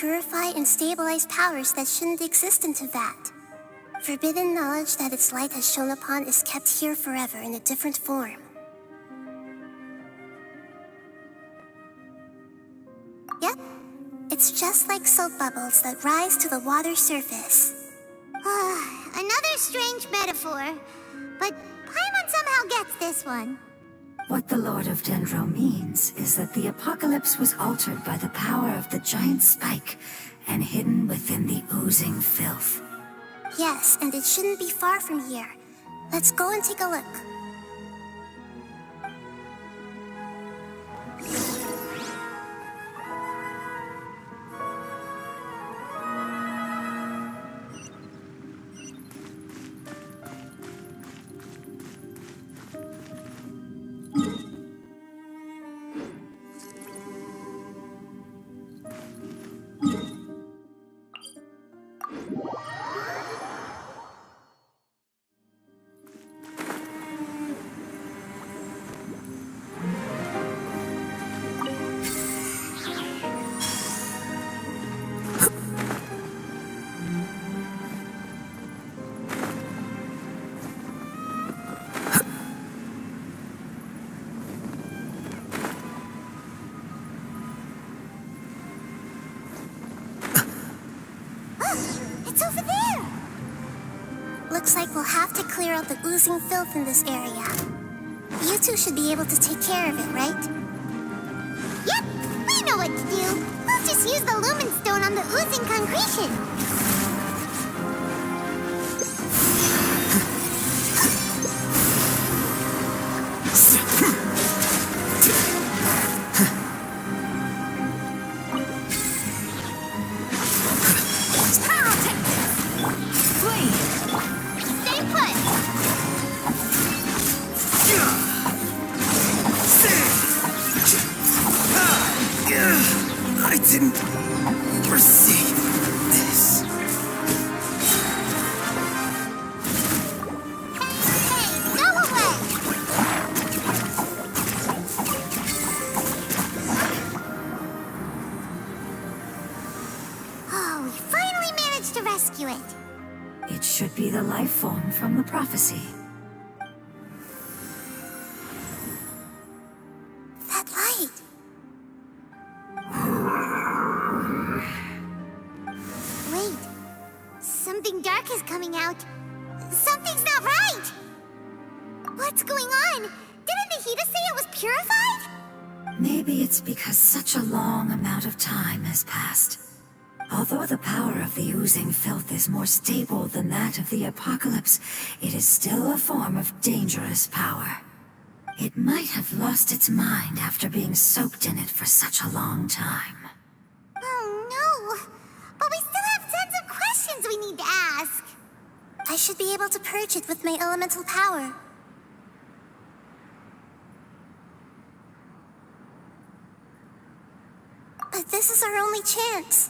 purify and stabilize powers that shouldn't exist into that. Forbidden knowledge that its light has shone upon is kept here forever in a different form. Yep, it's just like soap bubbles that rise to the water's surface. Another strange metaphor, but Paimon somehow gets this one. What the Lord of Dendro means is that the apocalypse was altered by the power of the giant spike and hidden within the oozing filth. Yes, and it shouldn't be far from here. Let's go and take a look. It's over there! Looks like we'll have to clear out the oozing filth in this area. You two should be able to take care of it, right? Yep, we know what to do. We'll just use the lumen stone on the oozing concretion. I didn't foresee this. Hey, go away! Oh, we finally managed to rescue it. It should be the life form from the prophecy. That light! Wait, something dark is coming out. Something's not right! What's going on? Didn't Nahida say it was purified? Maybe it's because such a long amount of time has passed. Although the power of the oozing filth is more stable than that of the apocalypse, it is still a form of dangerous power. It might have lost its mind after being soaked in it for such a long time. Oh no! But we still have tons of questions we need to ask. I should be able to purge it with my elemental power. But this is our only chance.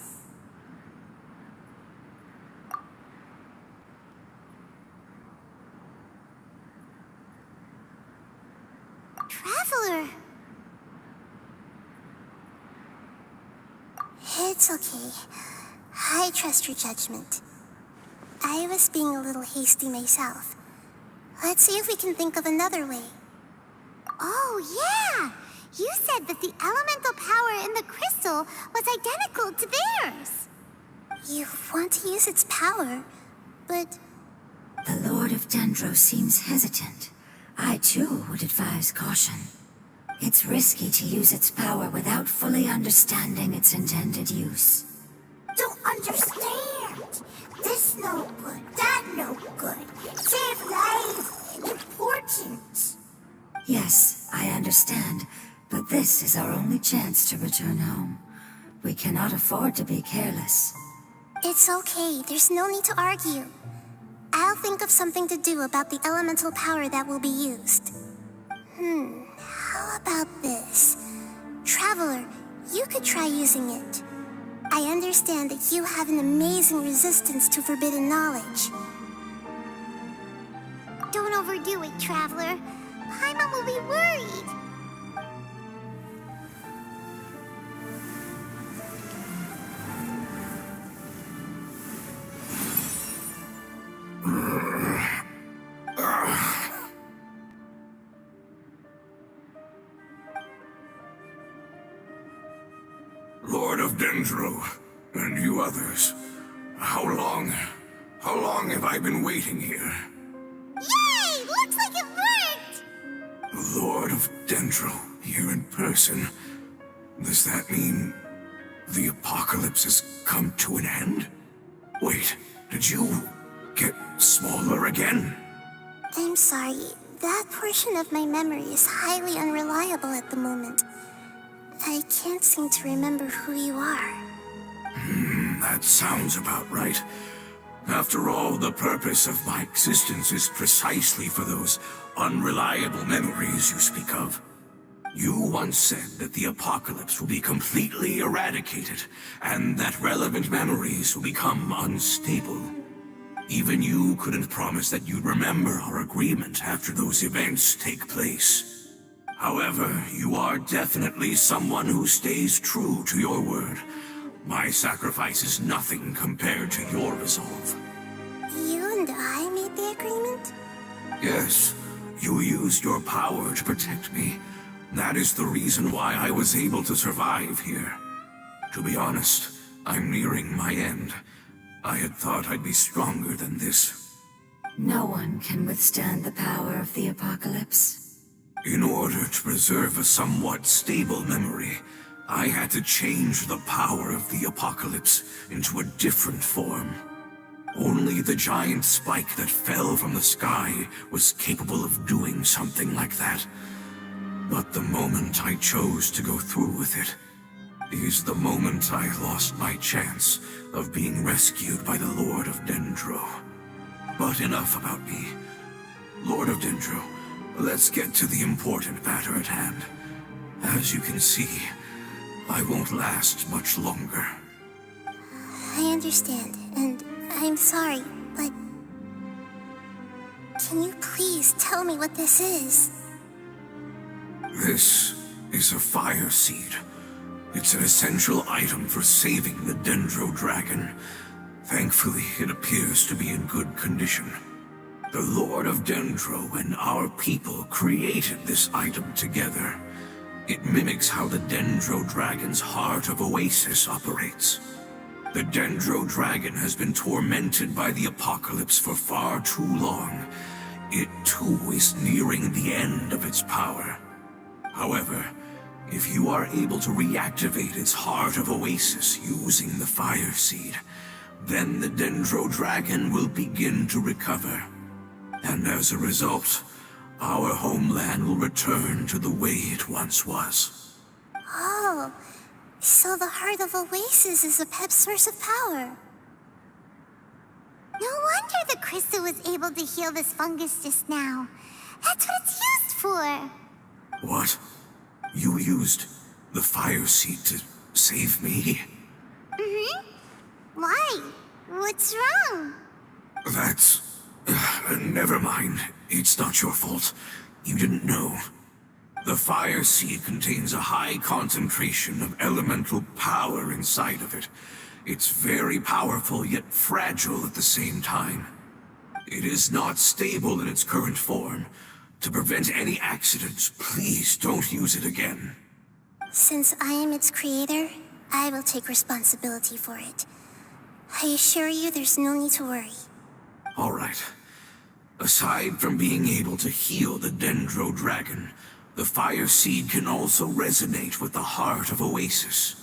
Traveler! It's okay. I trust your judgment. I was being a little hasty myself. Let's see if we can think of another way. Oh, yeah! You said that the elemental power in the crystal was identical to theirs. You want to use its power, but... The Lord of Dendro seems hesitant. I too would advise caution. It's risky to use its power without fully understanding its intended use. Don't understand! This no good, that no good. Save life! Important! Yes, I understand, but this is our only chance to return home. We cannot afford to be careless. It's okay, there's no need to argue. I'll think of something to do about the elemental power that will be used. How about this? Traveler, you could try using it. I understand that you have an amazing resistance to forbidden knowledge. Don't overdo it, Traveler. Paimon will be worried. of Dendro, and you others. How long have I been waiting here? Yay! Looks like it worked! Lord of Dendro, here in person. Does that mean the apocalypse has come to an end? Wait, did you get smaller again? I'm sorry. That portion of my memory is highly unreliable at the moment. I can't seem to remember who you are. That sounds about right. After all, the purpose of my existence is precisely for those unreliable memories you speak of. You once said that the apocalypse will be completely eradicated, and that relevant memories will become unstable. Even you couldn't promise that you'd remember our agreement after those events take place. However, you are definitely someone who stays true to your word. My sacrifice is nothing compared to your resolve. You and I made the agreement? Yes, you used your power to protect me. That is the reason why I was able to survive here. To be honest, I'm nearing my end. I had thought I'd be stronger than this. No one can withstand the power of the apocalypse. In order to preserve a somewhat stable memory, I had to change the power of the apocalypse into a different form. Only the giant spike that fell from the sky was capable of doing something like that. But the moment I chose to go through with it is the moment I lost my chance of being rescued by the Lord of Dendro. But enough about me. Lord of Dendro, let's get to the important matter at hand. As you can see, I won't last much longer. I understand, and I'm sorry, but... Can you please tell me what this is? This is a fire seed. It's an essential item for saving the Dendro Dragon. Thankfully, it appears to be in good condition. The Lord of Dendro and our people created this item together. It mimics how the Dendro Dragon's Heart of Oasis operates. The Dendro Dragon has been tormented by the apocalypse for far too long. It too is nearing the end of its power. However, if you are able to reactivate its Heart of Oasis using the Fire Seed, then the Dendro Dragon will begin to recover. And as a result, our homeland will return to the way it once was. Oh, so the Heart of Oasis is a pep source of power. No wonder the crystal was able to heal this fungus just now. That's what it's used for. What? You used the Fire Seed to save me? Mm-hmm. Why? What's wrong? That's... never mind. It's not your fault. You didn't know. The Fire Seed contains a high concentration of elemental power inside of it. It's very powerful, yet fragile at the same time. It is not stable in its current form. To prevent any accidents, please don't use it again. Since I am its creator, I will take responsibility for it. I assure you there's no need to worry. All right. Aside from being able to heal the Dendro Dragon, the Fire Seed can also resonate with the Heart of Oasis.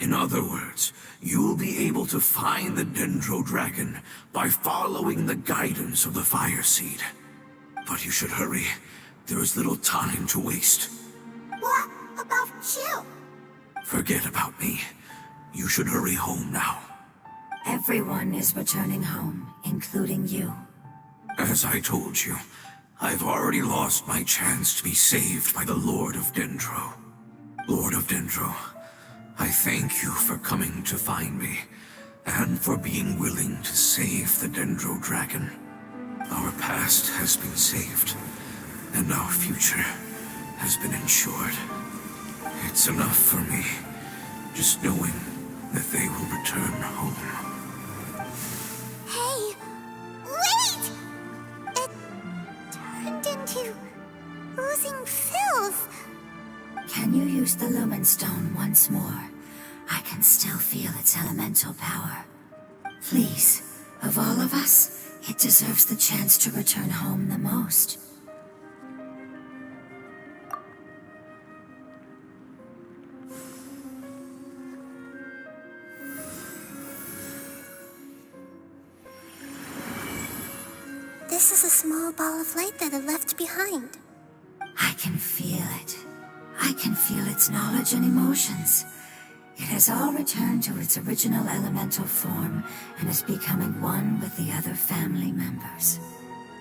In other words, you'll be able to find the Dendro Dragon by following the guidance of the Fire Seed. But you should hurry. There is little time to waste. What about you? Forget about me. You should hurry home now. Everyone is returning home, including you. As I told you, I've already lost my chance to be saved by the Lord of Dendro. Lord of Dendro, I thank you for coming to find me, and for being willing to save the Dendro Dragon. Our past has been saved, and our future has been ensured. It's enough for me, just knowing that they will return home. Hey, wait! It turned into oozing filth. Can you use the Lumen Stone once more? I can can still feel its elemental power. Please, of all of us, it deserves the chance to return home the most. This is a small ball of light that it left behind. I can feel it. I can feel its knowledge and emotions. It has all returned to its original elemental form and is becoming one with the other family members.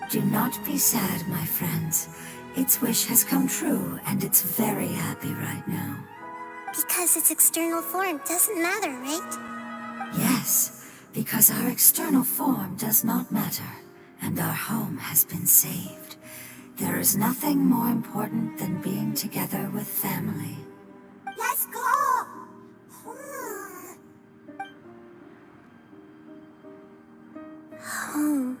Do not be sad, my friends. Its wish has come true, and it's very happy right now. Because its external form doesn't matter, right? Yes, because our external form does not matter, and our home has been saved. There is nothing more important than being together with family. Let's go! Home.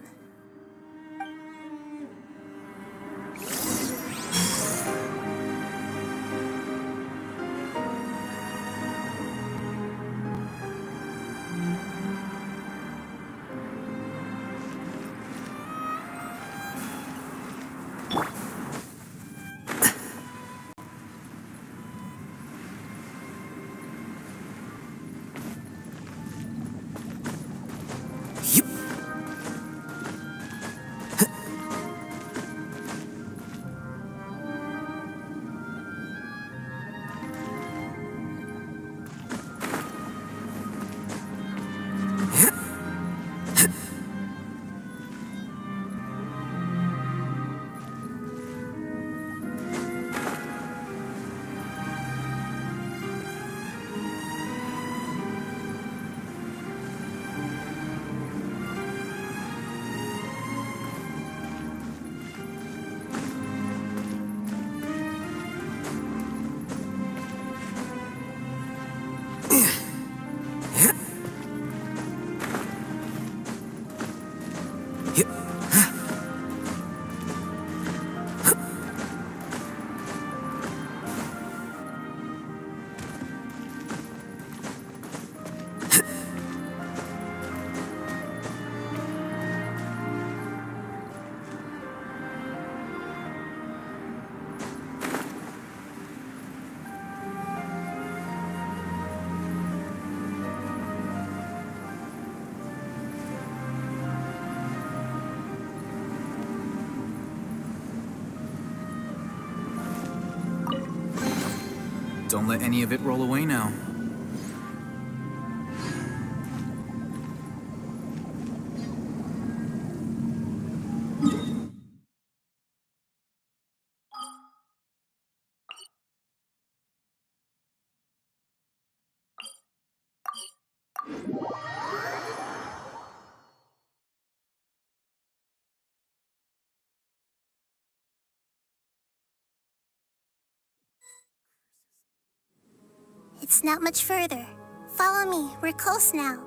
Don't let any of it roll away now. It's not much further. Follow me, we're close now.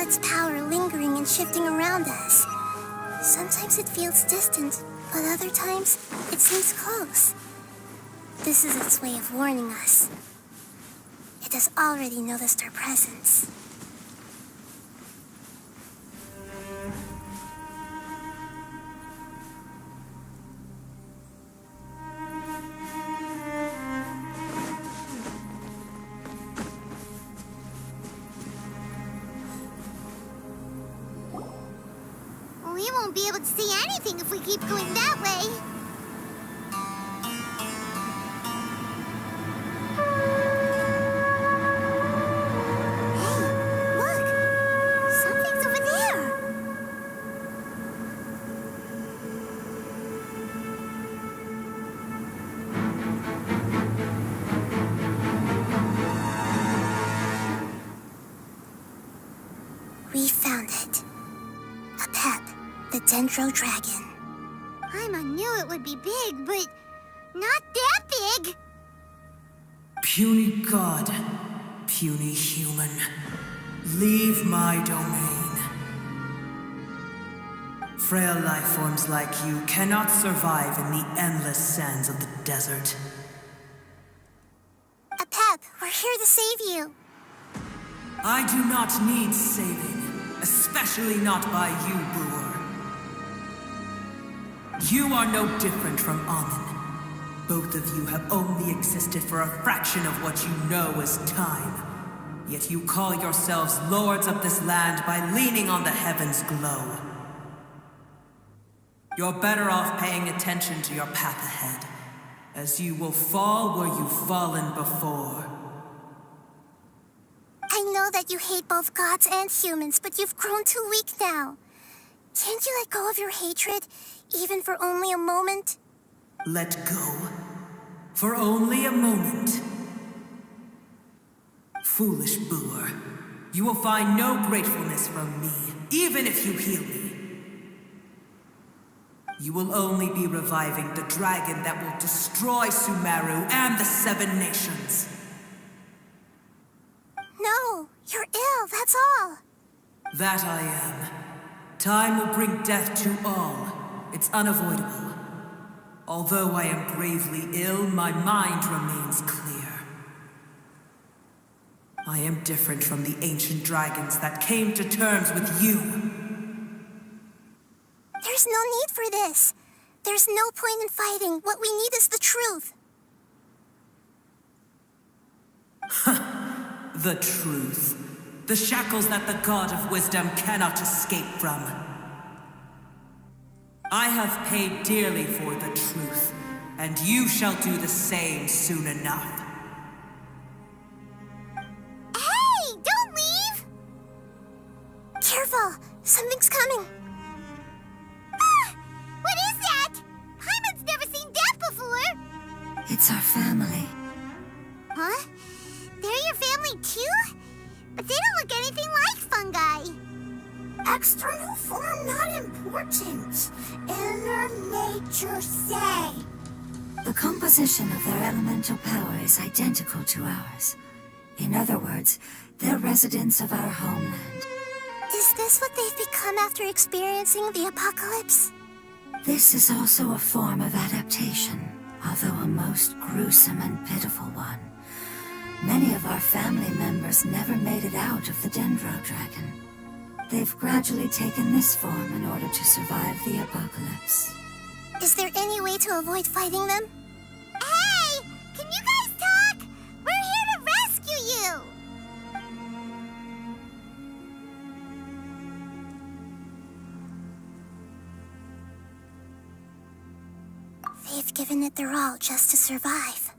Its power lingering and shifting around us. Sometimes it feels distant, but other times it seems close. This is its way of warning us. It has already noticed our presence. We won't be able to see anything if we keep going that way. Hey, look! Something's over there! Dendro Dragon. Paimon knew it would be big, but not that big. Puny god, puny human, leave my domain. Frail life forms like you cannot survive in the endless sands of the desert. Apep, we're here to save you. I do not need saving, especially not by you, Brewer. You are no different from Amun. Both of you have only existed for a fraction of what you know as time. Yet you call yourselves lords of this land by leaning on the heavens' glow. You're better off paying attention to your path ahead, as you will fall where you've fallen before. I know that you hate both gods and humans, but you've grown too weak now. Can't you let go of your hatred, even for only a moment? Let go? For only a moment? Foolish Brewer, you will find no gratefulness from me, even if you heal me. You will only be reviving the dragon that will destroy Sumeru and the 7 nations. No, you're ill, that's all. That I am. Time will bring death to all. It's unavoidable. Although I am gravely ill, my mind remains clear. I am different from the ancient dragons that came to terms with you. There's no need for this. There's no point in fighting. What we need is the truth. The truth. The shackles that the God of Wisdom cannot escape from. I have paid dearly for the truth, and you shall do the same soon enough. Hey, don't leave! Careful, something's coming. Ah! What is that? Paimon's never seen that before! It's our family. Huh? They're your family too? But they don't look anything like fungi. External form not important. Inner nature say. The composition of their elemental power is identical to ours. In other words, they're residents of our homeland. Is this what they've become after experiencing the apocalypse? This is also a form of adaptation, although a most gruesome and pitiful one. Many of our family members never made it out of the Dendro Dragon. They've gradually taken this form in order to survive the apocalypse. Is there any way to avoid fighting them? Hey! Can you guys talk? We're here to rescue you! They've given it their all just to survive.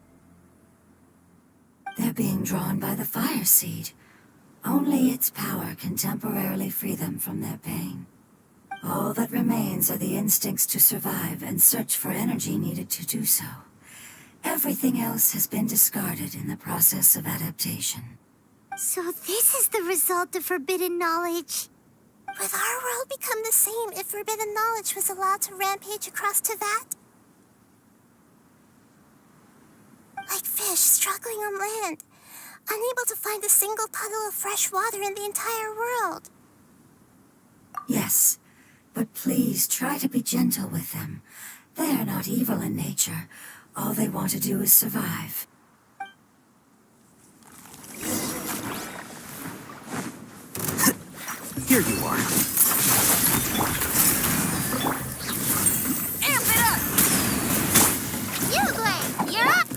They're being drawn by the fire seed. Only its power can temporarily free them from their pain. All that remains are the instincts to survive and search for energy needed to do so. Everything else has been discarded in the process of adaptation. So this is the result of forbidden knowledge. Would our world become the same if forbidden knowledge was allowed to rampage across Tevat? Like fish struggling on land, unable to find a single puddle of fresh water in the entire world. Yes, but please try to be gentle with them. They are not evil in nature. All they want to do is survive. Here you are. Amp it up! Uglay, you're up!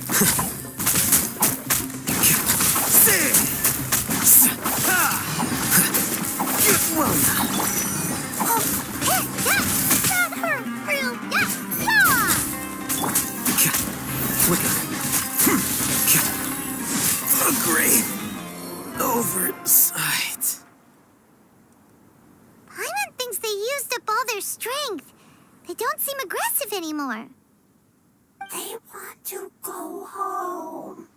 Get one. That hurt real good! Yeah! Wicked. A great oversight. Paimon thinks they used up all their strength. They don't seem aggressive anymore. They want to go home.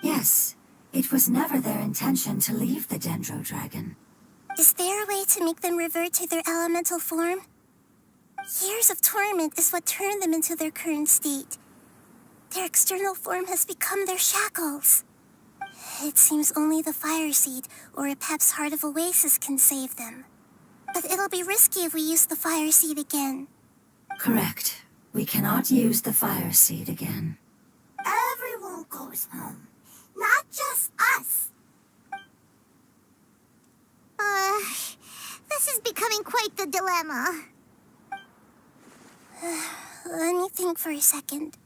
Yes, it was never their intention to leave the Dendro Dragon. Is there a way to make them revert to their elemental form? Years of torment is what turned them into their current state. Their external form has become their shackles. It seems only the Fire Seed or Epep's Heart of Oasis can save them. But it'll be risky if we use the Fire Seed again. Correct. We cannot use the Fire Seed again. Everyone goes home, not just us. This is becoming quite the dilemma. Let me think for a second.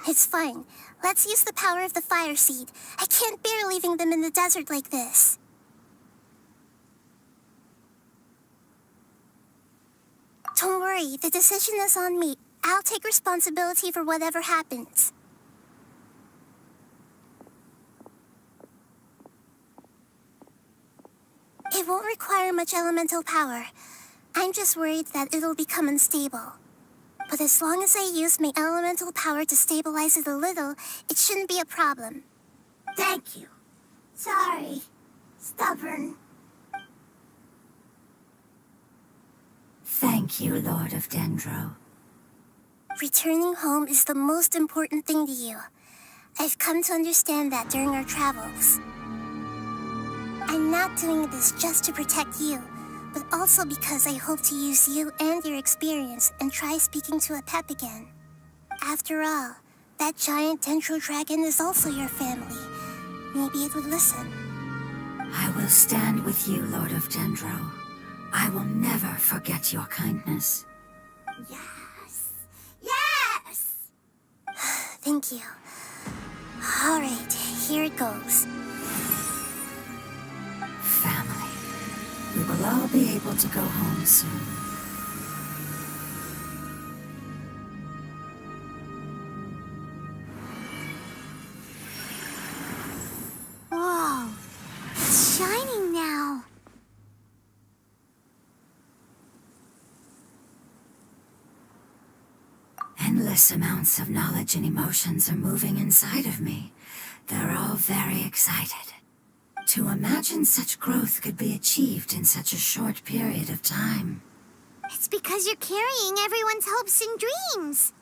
It's fine. Let's use the power of the Fire Seed. I can't bear leaving them in the desert like this. Don't worry, the decision is on me. I'll take responsibility for whatever happens. It won't require much elemental power. I'm just worried that it'll become unstable. But as long as I use my elemental power to stabilize it a little, it shouldn't be a problem. Thank you. Sorry. Stubborn. Thank you, Lord of Dendro. Returning home is the most important thing to you. I've come to understand that during our travels. I'm not doing this just to protect you, but also because I hope to use you and your experience and try speaking to Epep again. After all, that giant Dendro dragon is also your family. Maybe it would listen. I will stand with you, Lord of Dendro. I will never forget your kindness. Yes. Yes! Thank you. All right, here it goes. Family. We will all be able to go home soon. Whoa. It's shining now. Endless amounts of knowledge and emotions are moving inside of me. They're all very excited. To imagine such growth could be achieved in such a short period of time. It's because you're carrying everyone's hopes and dreams.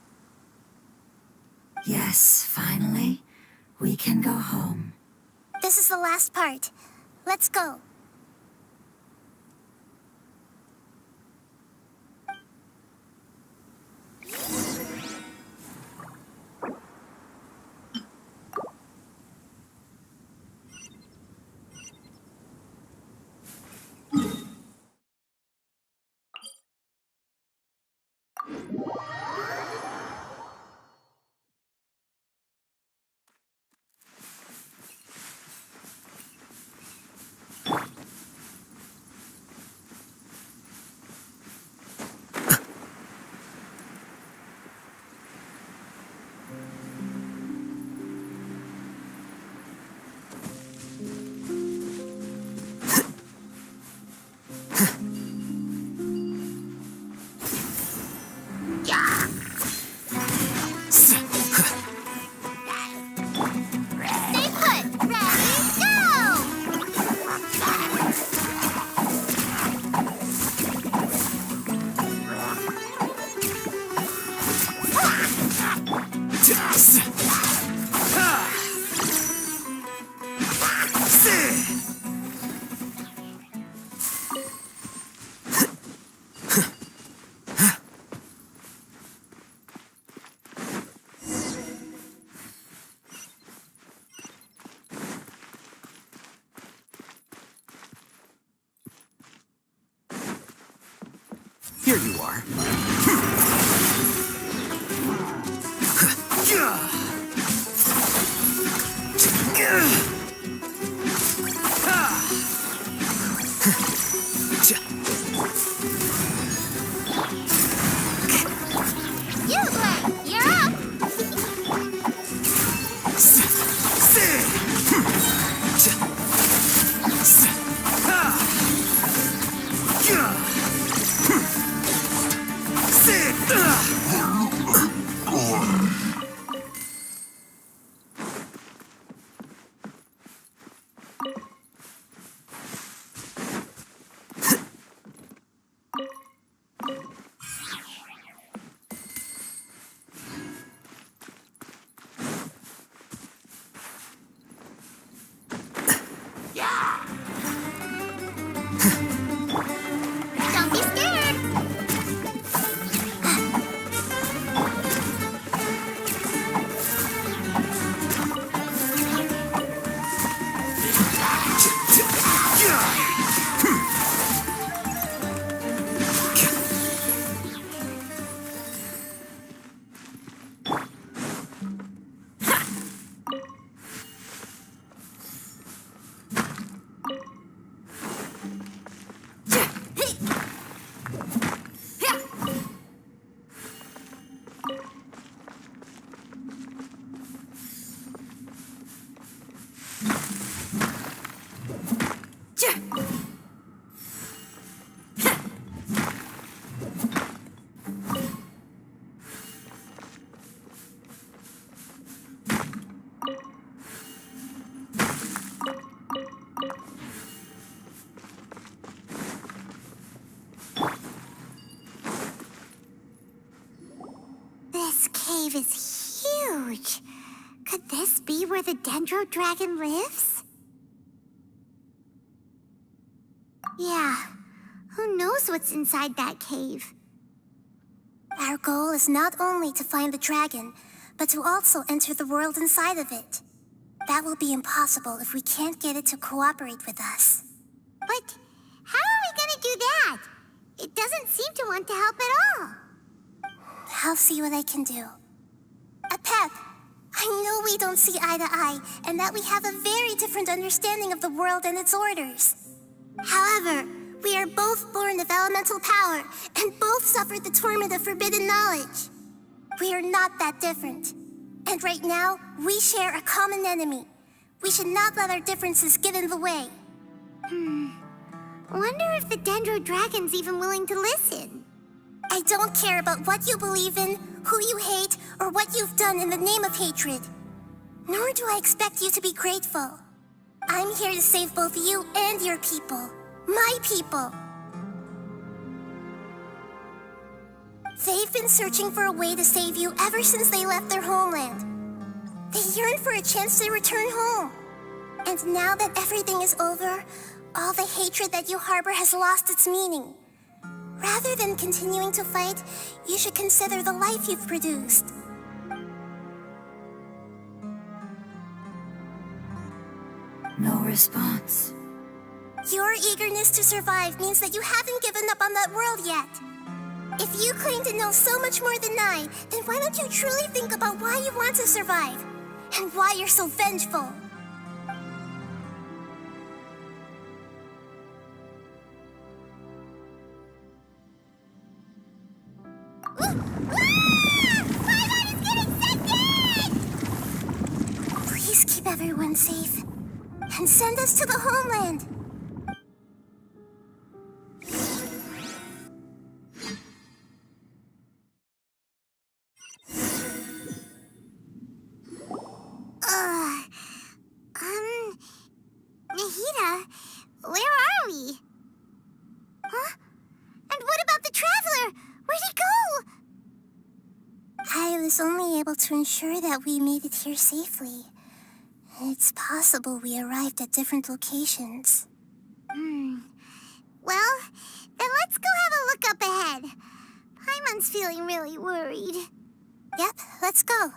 Yes, finally, we can go home. This is the last part. Let's go. Stay put. Ready, go! Here you are. You, Blake, you're up! Don't be scared. This cave is huge. Could this be where the Dendro Dragon lives? Yeah, who knows what's inside that cave? Our goal is not only to find the dragon, but to also enter the world inside of it. That will be impossible if we can't get it to cooperate with us. But how are we gonna do that? It doesn't seem to want to help at all. I'll see what I can do. Pep, I know we don't see eye to eye, and that we have a very different understanding of the world and its orders. However, we are both born of elemental power, and both suffered the torment of forbidden knowledge. We are not that different. And right now, we share a common enemy. We should not let our differences get in the way. Wonder if the Dendro Dragon's even willing to listen. I don't care about what you believe in, who you hate, or what you've done in the name of hatred. Nor do I expect you to be grateful. I'm here to save both you and your people. My people. They've been searching for a way to save you ever since they left their homeland. They yearn for a chance to return home. And now that everything is over, all the hatred that you harbor has lost its meaning. Rather than continuing to fight, you should consider the life you've produced. No response. Your eagerness to survive means that you haven't given up on that world yet. If you claim to know so much more than I, then why don't you truly think about why you want to survive? And why you're so vengeful? Please keep everyone safe. And send us to the homeland. Nahida, where are we? Huh? And what about the Traveler? Where'd he go? I was only able to ensure that we made it here safely. It's possible we arrived at different locations. Well, then let's go have a look up ahead. Paimon's feeling really worried. Yep, let's go.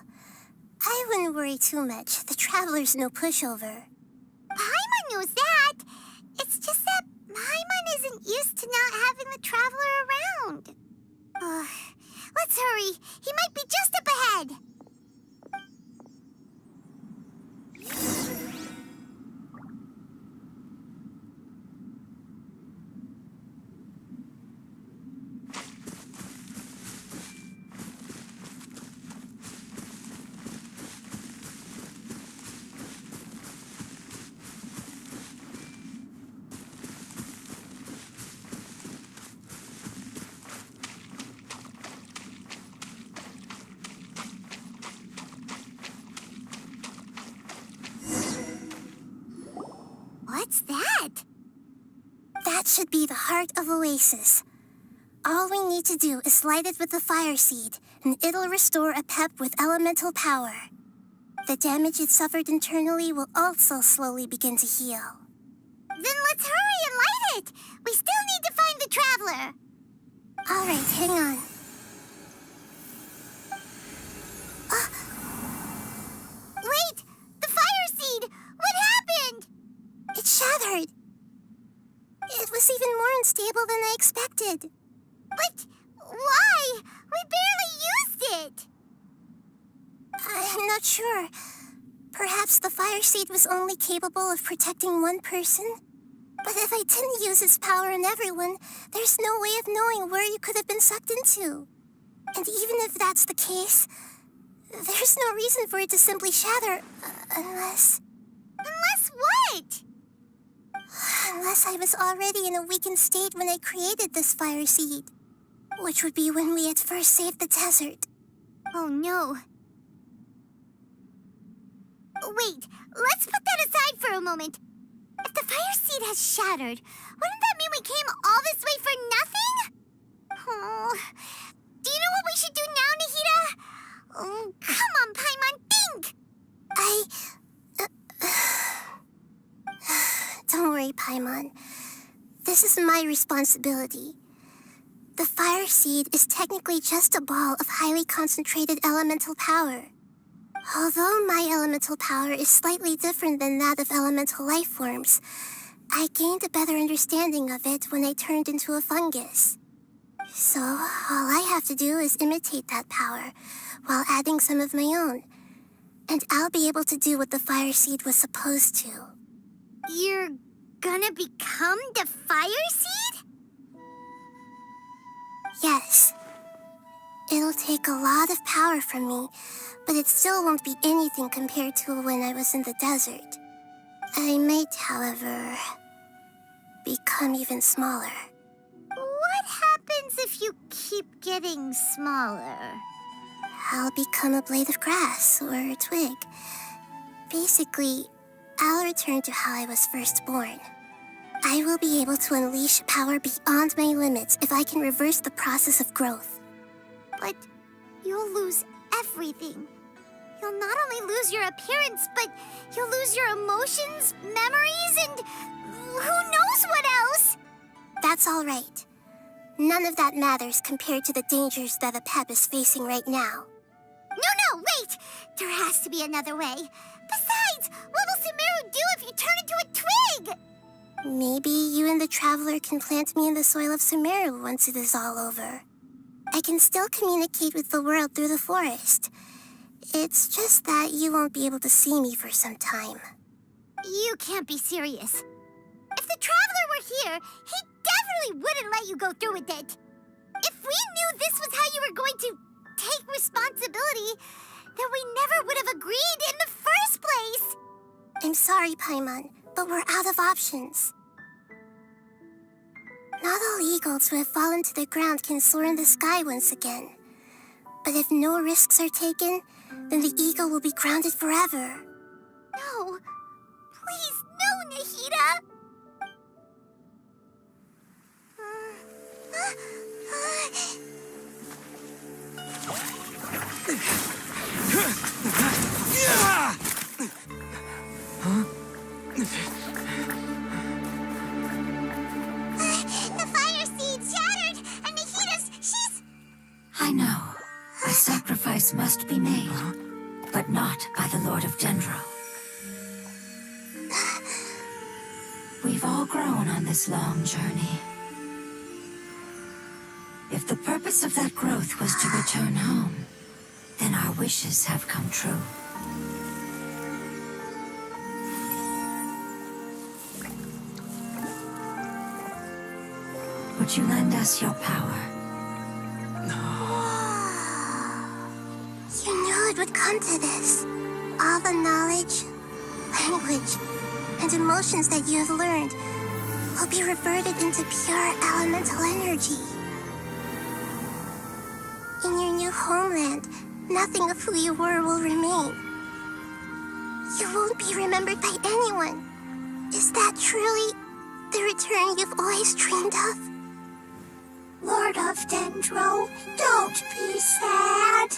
I wouldn't worry too much. The Traveler's no pushover. Paimon knows that. It's just that Paimon isn't used to not having the Traveler around. Let's hurry. He might be just up ahead. What's that? That should be the heart of Oasis. All we need to do is light it with the fire seed, and it'll restore a pep with elemental power. The damage it suffered internally will also slowly begin to heal. Then let's hurry and light it! was even more unstable than I expected. But why? We barely used it! I'm not sure. Perhaps the fire seed was only capable of protecting one person? But if I didn't use its power on everyone, there's no way of knowing where you could have been sucked into. And even if that's the case, there's no reason for it to simply shatter, unless... Unless what? Unless I was already in a weakened state when I created this fire seed. Which would be when we had first saved the desert. Oh no. Wait, let's put that aside for a moment. If the fire seed has shattered, wouldn't that mean we came all this way for nothing? Oh, do you know what we should do now, Nahida? Oh, come on, Paimon, think! Don't worry, Paimon. This is my responsibility. The fire seed is technically just a ball of highly concentrated elemental power. Although my elemental power is slightly different than that of elemental life forms, I gained a better understanding of it when I turned into a fungus. So, all I have to do is imitate that power, while adding some of my own. And I'll be able to do what the fire seed was supposed to. You're gonna become the fire seed? Yes. It'll take a lot of power from me, but it still won't be anything compared to when I was in the desert. I might, however, become even smaller. What happens if you keep getting smaller? I'll become a blade of grass or a twig. Basically, I'll return to how I was first born. I will be able to unleash power beyond my limits if I can reverse the process of growth. But you'll lose everything. You'll not only lose your appearance, but you'll lose your emotions, memories, and who knows what else? That's all right. None of that matters compared to the dangers that a pep is facing right now. No, wait! There has to be another way. Besides, what will Sumeru do if you turn into a twig? Maybe you and the Traveler can plant me in the soil of Sumeru once it is all over. I can still communicate with the world through the forest. It's just that you won't be able to see me for some time. You can't be serious. If the Traveler were here, he definitely wouldn't let you go through with it. If we knew this was how you were going to take responsibility, then we never would have agreed in the first place. I'm sorry, Paimon, but we're out of options. Not all eagles who have fallen to the ground can soar in the sky once again. But if no risks are taken, then the eagle will be grounded forever. No. Please, no, Nahida! The fire seed shattered, and she's... I know. A sacrifice must be made, but not by the Lord of Dendro. We've all grown on this long journey. If the purpose of that growth was to return home, then our wishes have come true. Would you lend us your power? You knew it would come to this. All the knowledge, language, and emotions that you have learned will be reverted into pure elemental energy. In your new homeland, nothing of who you were will remain. You won't be remembered by anyone. Is that truly the return you've always dreamed of? Lord of Dendro, don't be sad.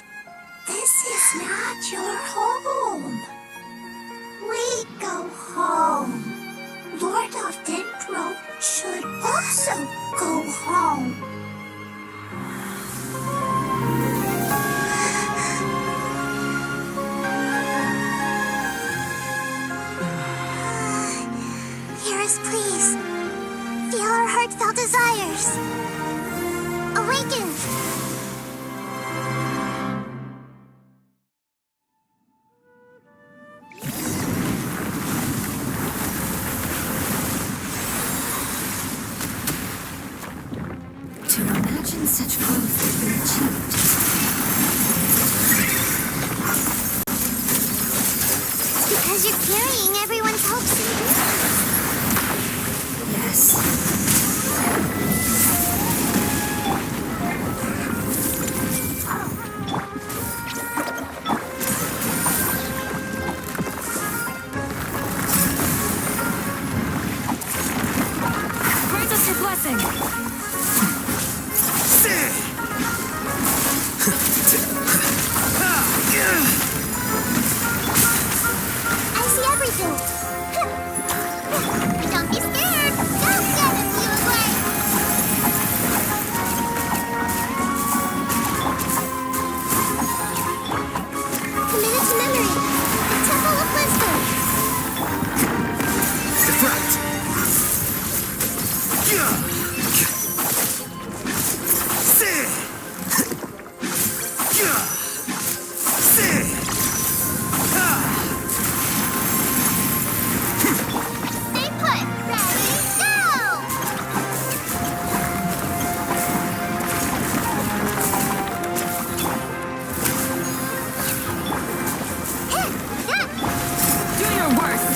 This is not your home. We go home. Lord of Dendro should also go home. Hear us, please. Feel our hearts. heartfelt desires. Awaken! To imagine such growth had been achieved. Because you're carrying everyone's hopes and dreams. Yes. Grant us your blessing. I see everything. Don't be scared. Go get it, you away. Committed to memory. The Temple of Wisdom. Deflect! Stay put. Ready, go! Do your worst.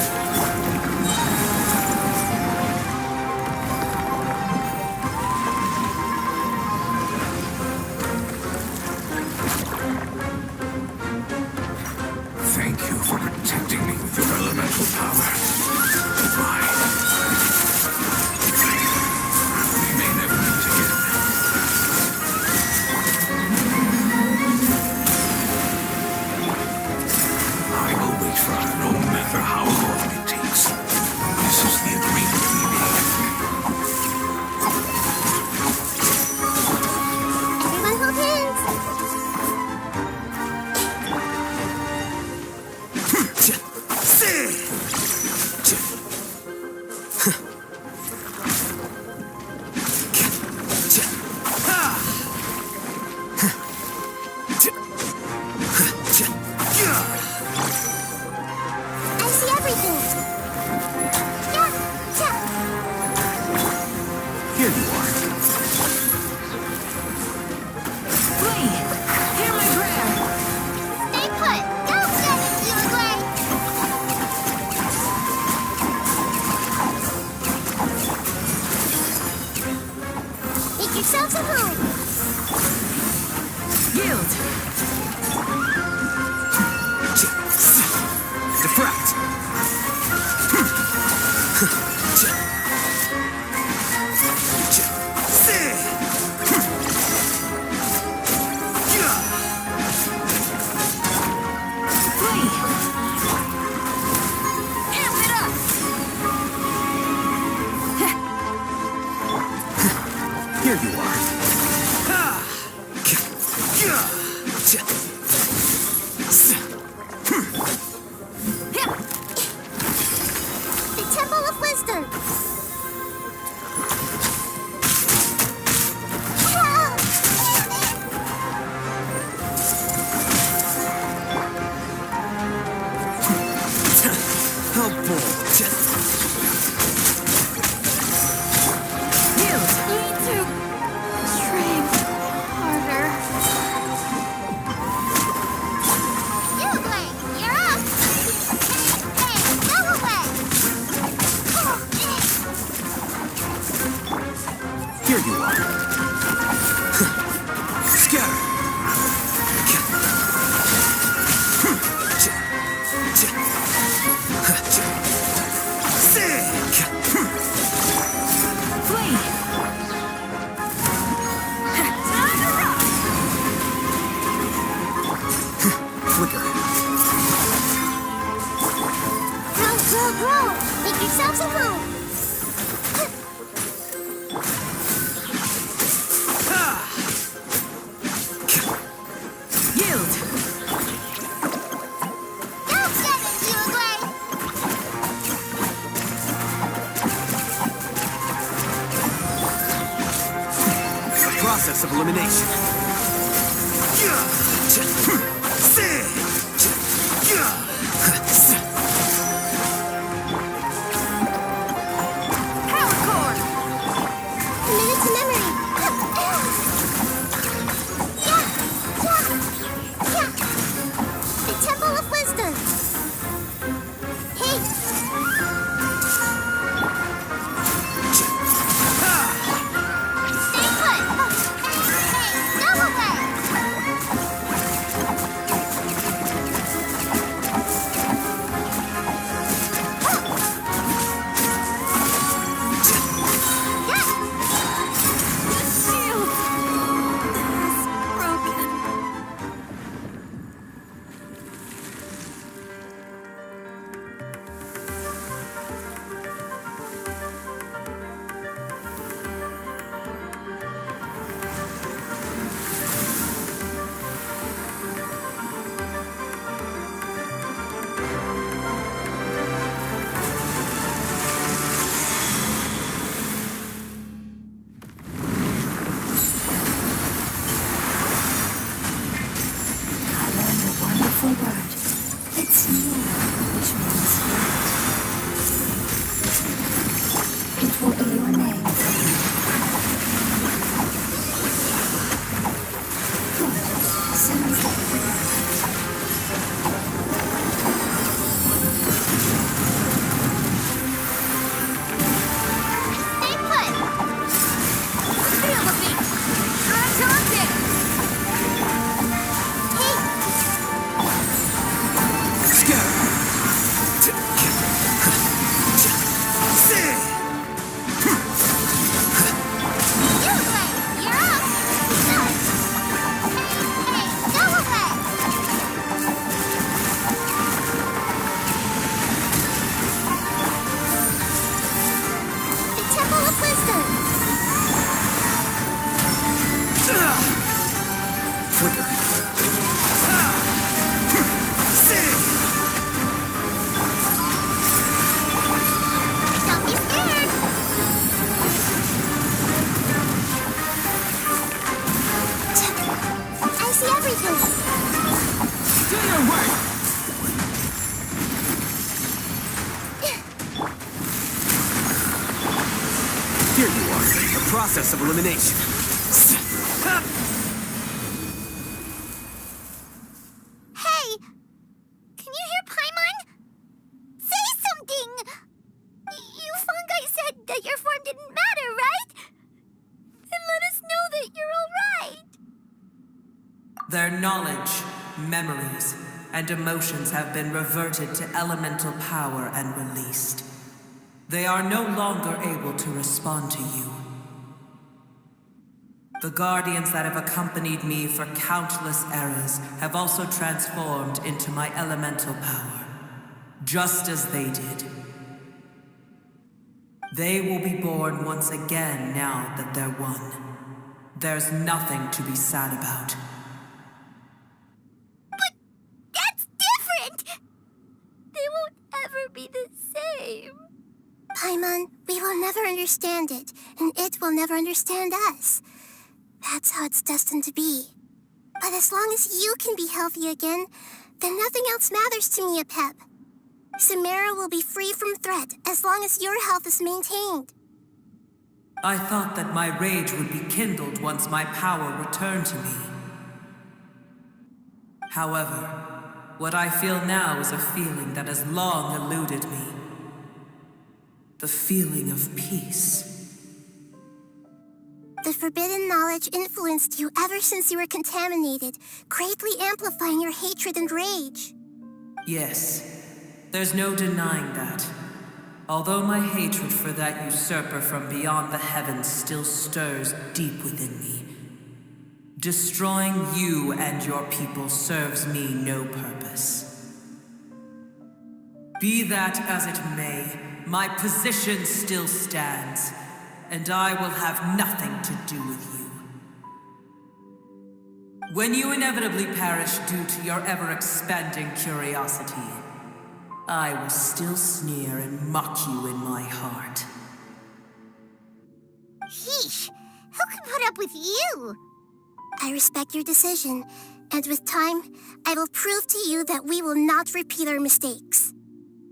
Thank you for protecting me with your elemental power. Goodbye. We may never meet again. I will wait for her no matter how long it takes. This is the agreement we made. Everyone hold hands. I see everything. Yeah, yeah. Here you are. Flee! Hear my prayer! Stay put. Go get it, you away. Make yourselves at home. Yield! Deflect! Flee! Amp it up! Here you are. The Temple of Wisdom. How bold. Yield! Need to train harder. You away. You're up. Hey, go away. Here you are. Scatter! Flee! Flicker. Grow, grow, grow. Make yourselves at home. process of elimination. Minute to memory. Yeah. The Temple of Wisdom. Hey. Stay put! Hey, go away! I learned a wonderful word. It's new, which means it will be your name. Good. Sounds like a plan. Stay put! Feel the beat! Enchanted! You away! You're up! Hey, go away! The Temple of Wisdom. Flicker. Don't be scared! I see everything. Do your work! Here you are. The process of elimination. Hey! Can you hear Paimon? Say something! You fungi said that your form didn't matter, right? Then let us know that you're alright! Their knowledge, memories, and emotions have been reverted to elemental power and released. They are no longer able to respond to you. The guardians that have accompanied me for countless eras have also transformed into my elemental power, just as they did. They will be born once again now that they're one. There's nothing to be sad about. That's different! They won't ever be the same. Paimon, we will never understand it, and it will never understand us. That's how it's destined to be. But as long as you can be healthy again, then nothing else matters to me, Apep. Samara will be free from threat as long as your health is maintained. I thought that my rage would be kindled once my power returned to me. However, what I feel now is a feeling that has long eluded me. The feeling of peace. The forbidden knowledge influenced you ever since you were contaminated, greatly amplifying your hatred and rage. Yes, there's no denying that. Although my hatred for that usurper from beyond the heavens still stirs deep within me. Destroying you and your people serves me no purpose. Be that as it may, my position still stands, and I will have nothing to do with you. When you inevitably perish due to your ever-expanding curiosity, I will still sneer and mock you in my heart. Heesh! Who can put up with you? I respect your decision, and with time, I will prove to you that we will not repeat our mistakes.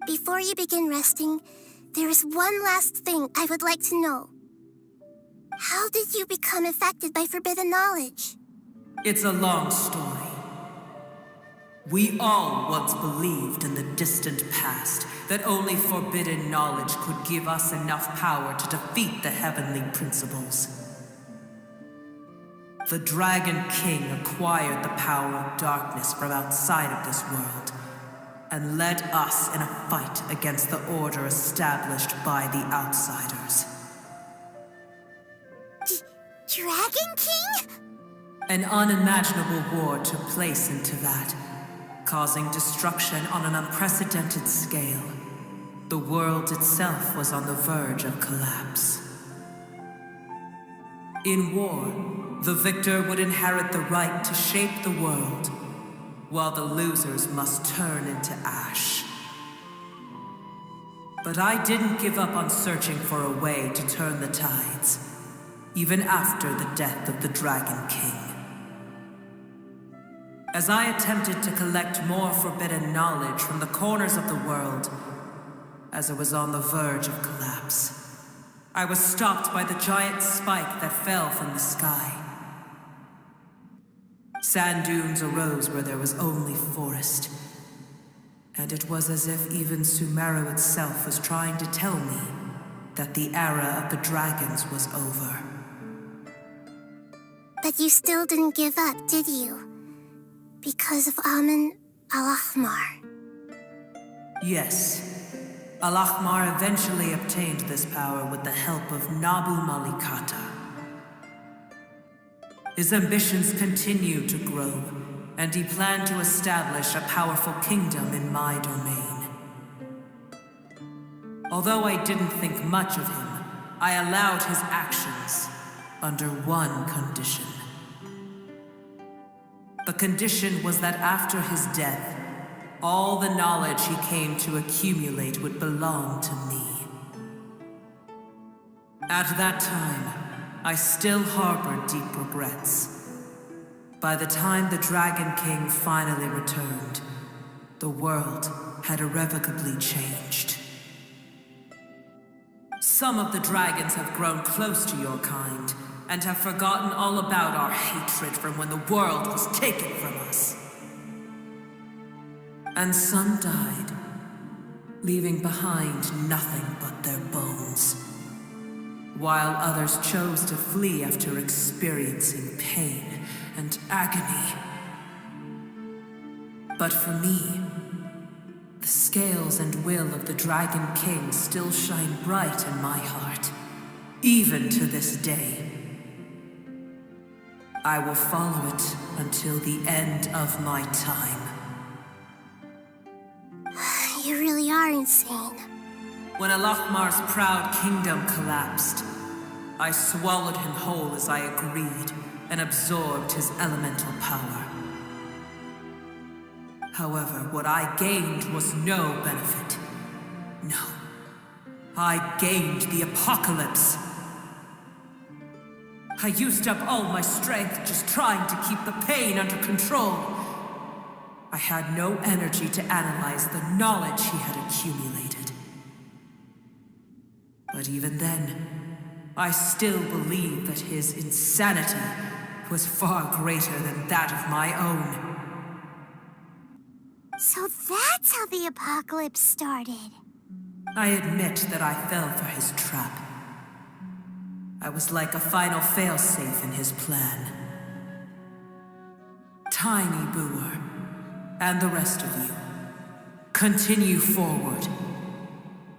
Before you begin resting, there is one last thing I would like to know. How did you become affected by forbidden knowledge? It's a long story. We all once believed in the distant past that only forbidden knowledge could give us enough power to defeat the heavenly principles. The Dragon King acquired the power of darkness from outside of this world and led us in a fight against the order established by the outsiders. Dragon King? An unimaginable war took place into that, causing destruction on an unprecedented scale. The world itself was on the verge of collapse. In war, the victor would inherit the right to shape the world, while the losers must turn into ash. But I didn't give up on searching for a way to turn the tides, even after the death of the Dragon King. As I attempted to collect more forbidden knowledge from the corners of the world, as it was on the verge of collapse, I was stopped by the giant spike that fell from the sky. Sand dunes arose where there was only forest, and it was as if even Sumeru itself was trying to tell me that the era of the dragons was over. But you still didn't give up, did you? Because of Amun Al-Ahmar. Yes. Al-Ahmar eventually obtained this power with the help of Nabu Malikata. His ambitions continued to grow, and he planned to establish a powerful kingdom in my domain. Although I didn't think much of him, I allowed his actions under one condition. The condition was that after his death, all the knowledge he came to accumulate would belong to me. At that time, I still harbored deep regrets. By the time the Dragon King finally returned, the world had irrevocably changed. Some of the dragons have grown close to your kind, and have forgotten all about our hatred from when the world was taken from us. And some died, leaving behind nothing but their bones, while others chose to flee after experiencing pain and agony. But for me, the scales and will of the Dragon King still shine bright in my heart, even to this day. I will follow it until the end of my time. You really are insane. When Al-Ahmar's proud kingdom collapsed, I swallowed him whole as I agreed and absorbed his elemental power. However, what I gained was no benefit. No. I gained the apocalypse. I used up all my strength just trying to keep the pain under control. I had no energy to analyze the knowledge he had accumulated. But even then, I still believed that his insanity was far greater than that of my own. So that's how the apocalypse started. I admit that I fell for his trap. I was like a final failsafe in his plan. Tiny Booer, and the rest of you, continue forward.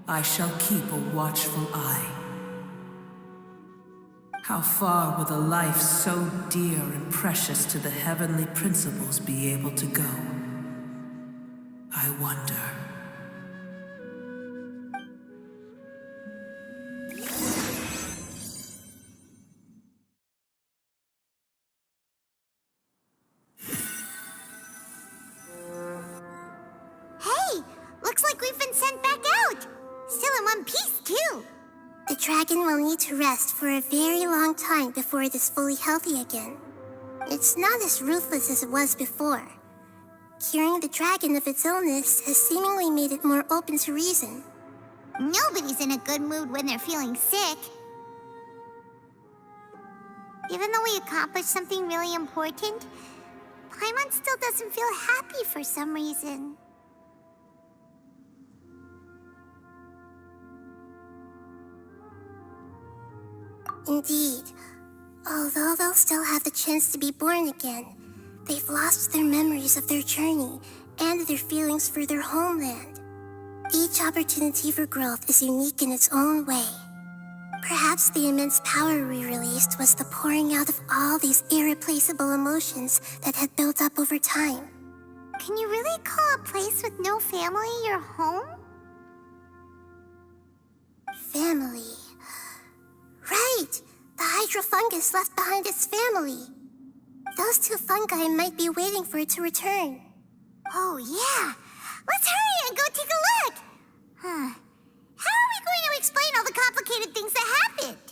I shall keep a watchful eye. How far will a life so dear and precious to the heavenly principles be able to go? I wonder. Hey, looks like we've been sent back out. Still in one piece, too. The Dragon dragon will need to rest for a very long time before it is fully healthy again. It's not as ruthless as it was before. Curing the dragon of its illness has seemingly made it more open to reason. Nobody's in a good mood when they're feeling sick. Even though we accomplished something really important, Paimon still doesn't feel happy for some reason. Indeed. Although they'll still have the chance to be born again, they've lost their memories of their journey and their feelings for their homeland. Each opportunity for growth is unique in its own way. Perhaps the immense power we released was the pouring out of all these irreplaceable emotions that had built up over time. Can you really call a place with no family your home? Family. Right! The Hydra fungus left behind its family. Those two fungi might be waiting for it to return. Oh, yeah. Let's hurry and go take a look. How are we going to explain all the complicated things that happened?